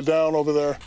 guy down over there.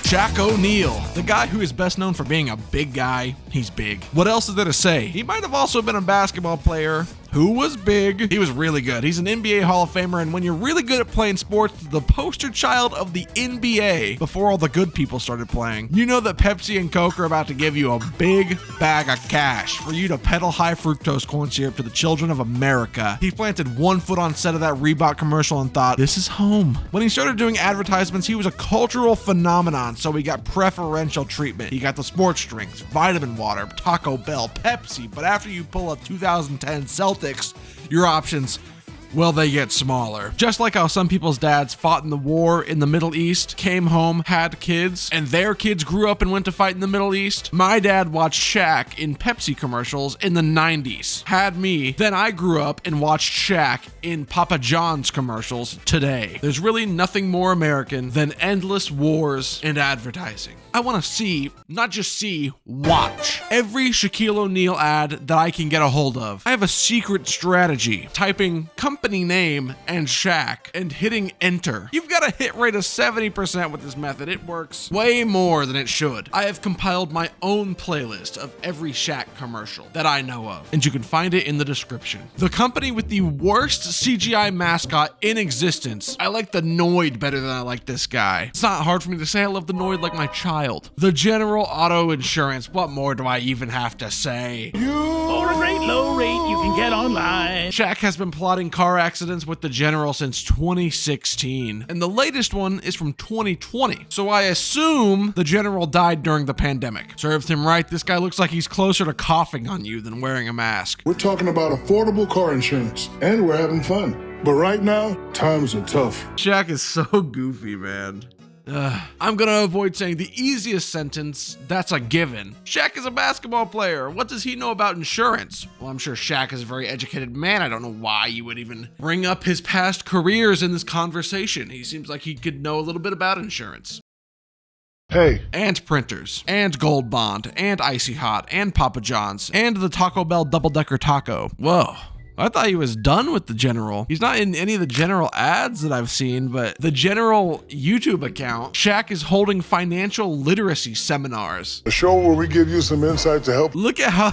Shaq O'Neal, the guy who is best known for being a big guy. He's big. What else is there to say? He might have also been a basketball player who was big. He was really good. He's an NBA Hall of Famer, and when you're really good at playing sports, the poster child of the NBA before all the good people started playing. You know that Pepsi and Coke are about to give you a big bag of cash for you to peddle high fructose corn syrup to the children of America. He planted one foot on set of that Reebok commercial and thought, this is home. When he started doing advertisements, he was a cultural phenomenon, so he got preferential treatment. He got the sports drinks, vitamin water, Taco Bell, Pepsi, but after you pull a 2010 Celtics, your options, well, they get smaller. Just like how some people's dads fought in the war in the Middle East, came home, had kids, and their kids grew up and went to fight in the Middle East. My dad watched Shaq in Pepsi commercials in the 90s, had me, then I grew up and watched Shaq in Papa John's commercials today. There's really nothing more American than endless wars and advertising. I want to see, not just see, watch every Shaquille O'Neal ad that I can get a hold of. I have a secret strategy. Typing company name and Shaq and hitting enter. You've got a hit rate of 70% with this method. It works way more than it should. I have compiled my own playlist of every Shaq commercial that I know of, and you can find it in the description. The company with the worst CGI mascot in existence. I like the Noid better than I like this guy. It's not hard for me to say I love the Noid like my child. The General Auto Insurance. What more do I even have to say? For a great low rate you can get online. Shaq has been plotting car accidents with the General since 2016, and the latest one is from 2020. So I assume the General died during the pandemic. Served him right. This guy looks like he's closer to coughing on you than wearing a mask. We're talking about affordable car insurance, and we're having fun. But right now, times are tough. Shaq is so goofy, man. I'm gonna avoid saying the easiest sentence. That's a given. Shaq is a basketball player. What does he know about insurance? Well, I'm sure Shaq is a very educated man. I don't know why you would even bring up his past careers in this conversation. He seems like he could know a little bit about insurance. Hey. And printers, and Gold Bond, and Icy Hot, and Papa John's, and the Taco Bell double-decker taco. Whoa. I thought he was done with the General. He's not in any of the General ads that I've seen, but the General YouTube account, Shaq is holding financial literacy seminars. A show where we give you some insight to help. Look at how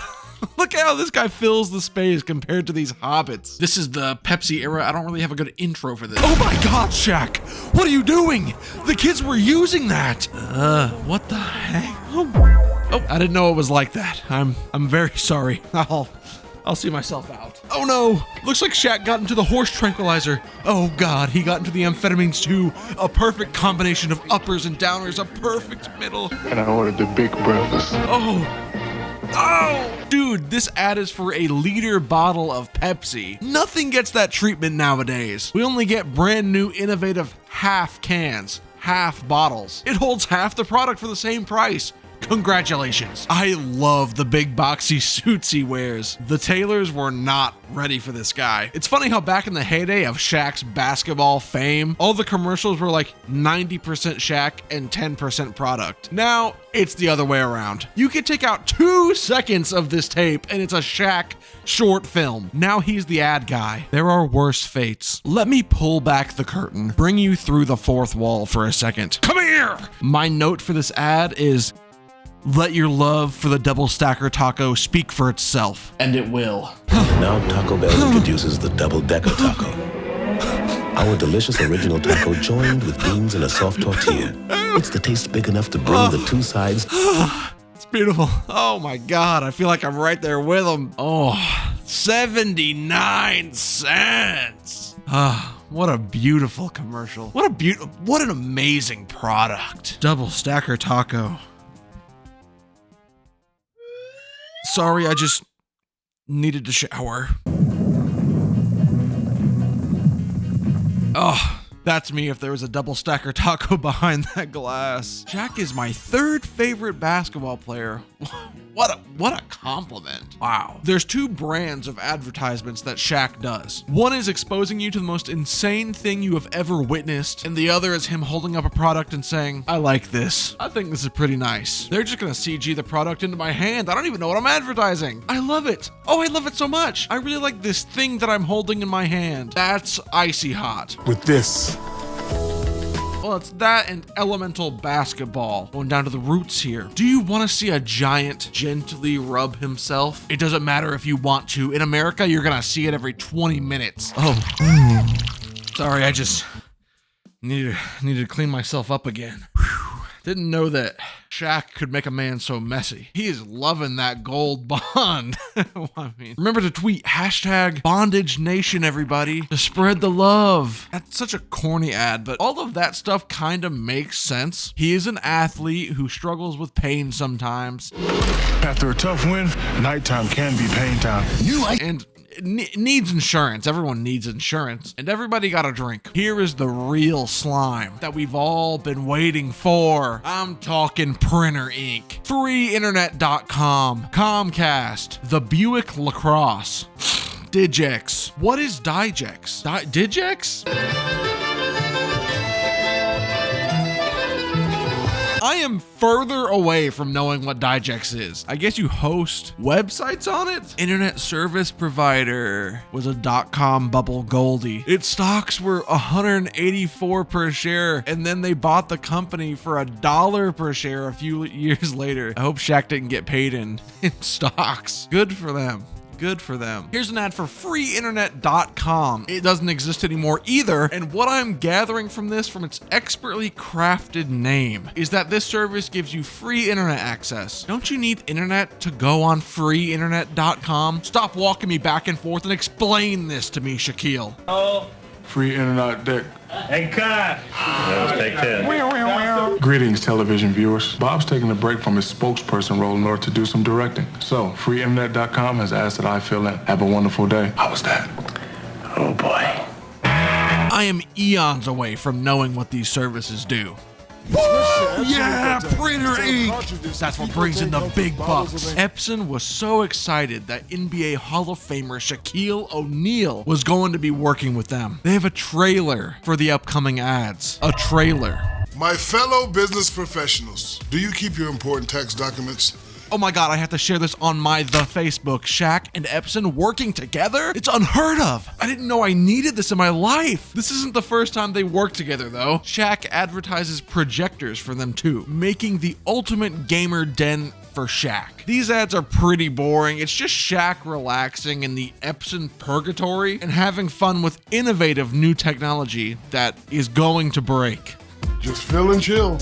this guy fills the space compared to these hobbits. This is the Pepsi era. I don't really have a good intro for this. Oh my God, Shaq! What are you doing? The kids were using that. What the heck? Oh, I didn't know it was like that. I'm very sorry. I'll see myself out. Oh no! Looks like Shaq got into the horse tranquilizer. Oh God, he got into the amphetamines too. A perfect combination of uppers and downers, a perfect middle. And I ordered the big brothers. Oh! Dude, this ad is for a liter bottle of Pepsi. Nothing gets that treatment nowadays. We only get brand new innovative half cans, half bottles. It holds half the product for the same price. Congratulations. I love the big boxy suits he wears. The tailors were not ready for this guy. It's funny how back in the heyday of Shaq's basketball fame, all the commercials were like 90% Shaq and 10% product. Now, it's the other way around. You could take out 2 seconds of this tape and it's a Shaq short film. Now he's the ad guy. There are worse fates. Let me pull back the curtain, bring you through the fourth wall for a second. Come here! My note for this ad is, let your love for the double stacker taco speak for itself. And it will. Now Taco Bell introduces the double decker taco. Our delicious original taco joined with beans and a soft tortilla. It's the taste big enough to bring the two sides. It's beautiful. Oh my God, I feel like I'm right there with them. Oh, 79 cents. What a beautiful commercial. What an amazing product. Double stacker taco. Sorry, I just needed to shower. Oh, that's me if there was a double stacker taco behind that glass. Shaq is my 3rd favorite basketball player. What a compliment. Wow. There's 2 brands of advertisements that Shaq does. One is exposing you to the most insane thing you have ever witnessed, and the other is him holding up a product and saying, I like this. I think this is pretty nice. They're just gonna CG the product into my hand. I don't even know what I'm advertising. I love it. Oh, I love it so much. I really like this thing that I'm holding in my hand. That's Icy Hot. With this, Well, it's that and elemental basketball. Going down to the roots here. Do you want to see a giant gently rub himself? It doesn't matter if you want to. In America, you're gonna see it every 20 minutes. Oh, sorry, I just needed to clean myself up again. Whew. Didn't know that Shaq could make a man so messy. He is loving that gold bond. I mean, remember to tweet #BondageNation, everybody, to spread the love. That's such a corny ad, but all of that stuff kind of makes sense. He is an athlete who struggles with pain sometimes. After a tough win, nighttime can be pain time. And needs insurance. Everyone needs insurance. And everybody got a drink. Here is the real slime that we've all been waiting for. I'm talking printer ink. Freeinternet.com. Comcast. The Buick LaCrosse. Digex. What is Digex? Digex? I am further away from knowing what Digex is. I guess you host websites on it? Internet service provider was a .com bubble goldie. Its stocks were $184 per share, and then they bought the company for $1 per share a few years later. I hope Shaq didn't get paid in stocks. Good for them. Good for them. Here's an ad for freeinternet.com. It doesn't exist anymore either, and what I'm gathering from this, from its expertly crafted name, is that this service gives you free internet access. Don't you need internet to go on freeinternet.com? Stop walking me back and forth and explain this to me, Shaquille. Oh. Free internet deck. Hey, cut. That was take 10. Greetings, television viewers. Bob's taking a break from his spokesperson role in order to do some directing. So, freeinternet.com has asked that I fill in. Have a wonderful day. How was that? Oh, boy. I am eons away from knowing what these services do. Yeah, printer ink! That's what brings in the big bucks. Epson was so excited that NBA Hall of Famer Shaquille O'Neal was going to be working with them. They have a trailer for the upcoming ads. A trailer. My fellow business professionals, do you keep your important tax documents? Oh my god, I have to share this on the Facebook. Shaq and Epson working together? It's unheard of. I didn't know I needed this in my life. This isn't the first time they work together though. Shaq advertises projectors for them too, making the ultimate gamer den for Shaq. These ads are pretty boring. It's just Shaq relaxing in the Epson purgatory and having fun with innovative new technology that is going to break. Just feel and chill.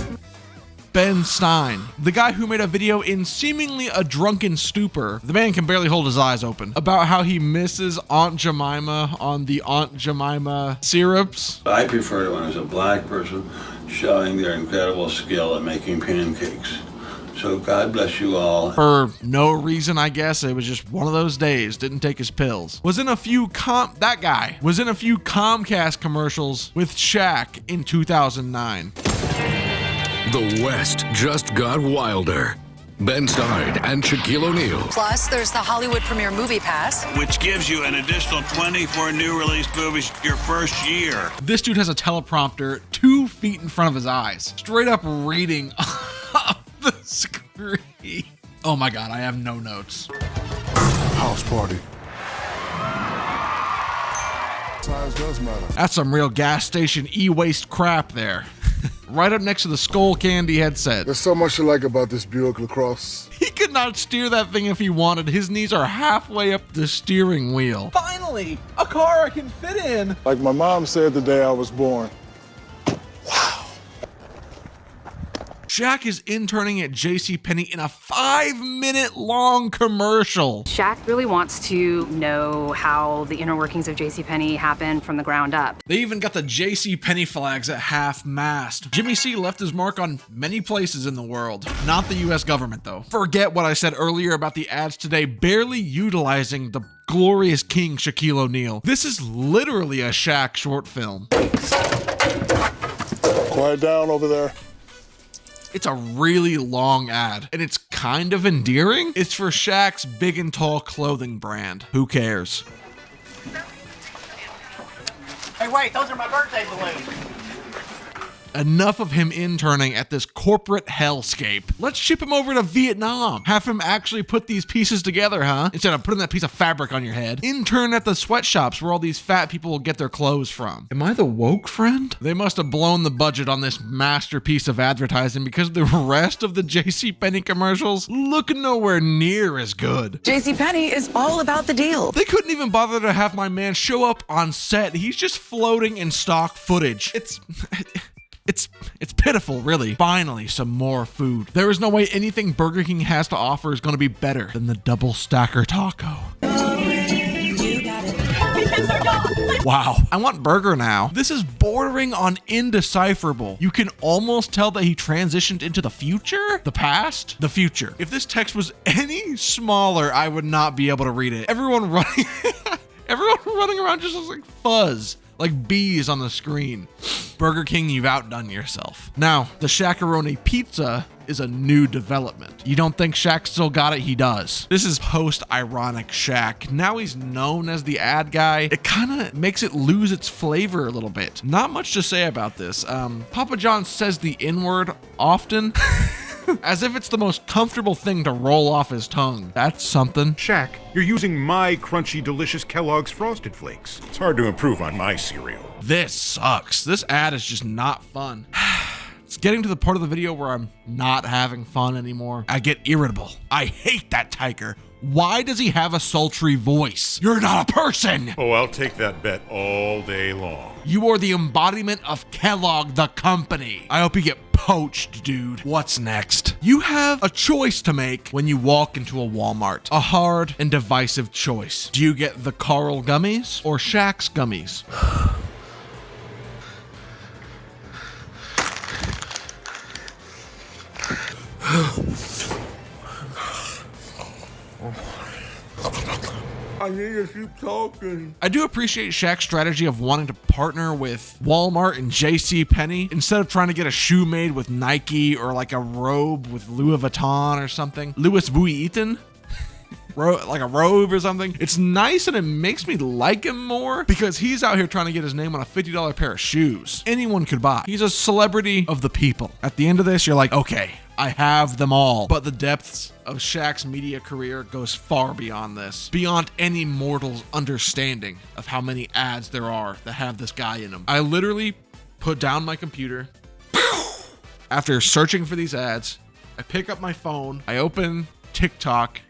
Ben Stein, the guy who made a video in seemingly a drunken stupor, the man can barely hold his eyes open, about how he misses Aunt Jemima on the Aunt Jemima syrups. I prefer it when it's a black person showing their incredible skill at making pancakes. So God bless you all. For no reason, I guess. It was just one of those days. Didn't take his pills. That guy was in a few Comcast commercials with Shaq in 2009. The West just got wilder. Ben Stein and Shaquille O'Neal. Plus, there's the Hollywood Premiere Movie Pass, Which gives you an additional 24 new release movies your first year. This dude has a teleprompter 2 feet in front of his eyes, straight up reading off the screen. Oh my god, I have no notes. House party. Size does matter. That's some real gas station e-waste crap there. Right up next to the Skull Candy headset. There's so much to like about this Buick LaCrosse. He could not steer that thing if he wanted. His knees are halfway up the steering wheel. Finally, a car I can fit in. Like my mom said the day I was born. Shaq is interning at JC Penney in a 5-minute long commercial. Shaq really wants to know how the inner workings of JC Penney happened from the ground up. They even got the JC Penney flags at half-mast. Jimmy C left his mark on many places in the world. Not the US government, though. Forget what I said earlier about the ads today barely utilizing the glorious king Shaquille O'Neal. This is literally a Shaq short film. Quiet down over there. It's a really long ad, and it's kind of endearing. It's for Shaq's Big and Tall clothing brand. Who cares? Hey, wait, those are my birthday balloons. Enough of him interning at this corporate hellscape. Let's ship him over to Vietnam. Have him actually put these pieces together, huh? Instead of putting that piece of fabric on your head. Intern at the sweatshops where all these fat people will get their clothes from. Am I the woke friend? They must have blown the budget on this masterpiece of advertising because the rest of the JC Penney commercials look nowhere near as good. JC Penney is all about the deal. They couldn't even bother to have my man show up on set. He's just floating in stock footage. It's pitiful, really. Finally, some more food. There is no way anything Burger King has to offer is going to be better than the double stacker taco. Wow, I want burger now. This is bordering on indecipherable. You can almost tell that he transitioned into the future? The past? The future. If this text was any smaller, I would not be able to read it. Everyone running around just looks like fuzz, like bees on the screen. Burger King, you've outdone yourself. Now, the Shaq-a-roni pizza is a new development. You don't think Shaq still got it? He does. This is post-ironic Shaq. Now he's known as the ad guy. It kind of makes it lose its flavor a little bit. Not much to say about this. Papa John says the N-word often. As if it's the most comfortable thing to roll off his tongue. That's something. Shaq, you're using my crunchy, delicious Kellogg's Frosted Flakes. It's hard to improve on my cereal. This sucks. This ad is just not fun. It's getting to the part of the video where I'm not having fun anymore. I get irritable. I hate that tiger. Why does he have a sultry voice? You're not a person. Oh, I'll take that bet all day long. You are the embodiment of Kellogg, the company. I hope you get poached, dude. What's next? You have a choice to make when you walk into a Walmart. A hard and divisive choice. Do you get the Carl gummies or Shaq's gummies? I need to keep talking. I do appreciate Shaq's strategy of wanting to partner with Walmart and JC Penney instead of trying to get a shoe made with Nike or like a robe with Louis Vuitton or something. Louis Vuitton? Like a robe or something. It's nice and it makes me like him more because he's out here trying to get his name on a $50 pair of shoes. Anyone could buy. He's a celebrity of the people. At the end of this, you're like, okay, I have them all. But the depths of Shaq's media career goes far beyond this. Beyond any mortal's understanding of how many ads there are that have this guy in them. I literally put down my computer. After searching for these ads, I pick up my phone, I open TikTok,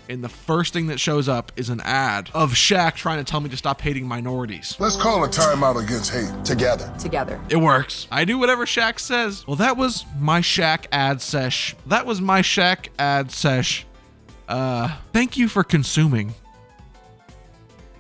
and the first thing that shows up is an ad of Shaq trying to tell me to stop hating minorities. Let's call a timeout against hate. Together. It works. I do whatever Shaq says. Well, that was my Shaq ad sesh. Thank you for consuming.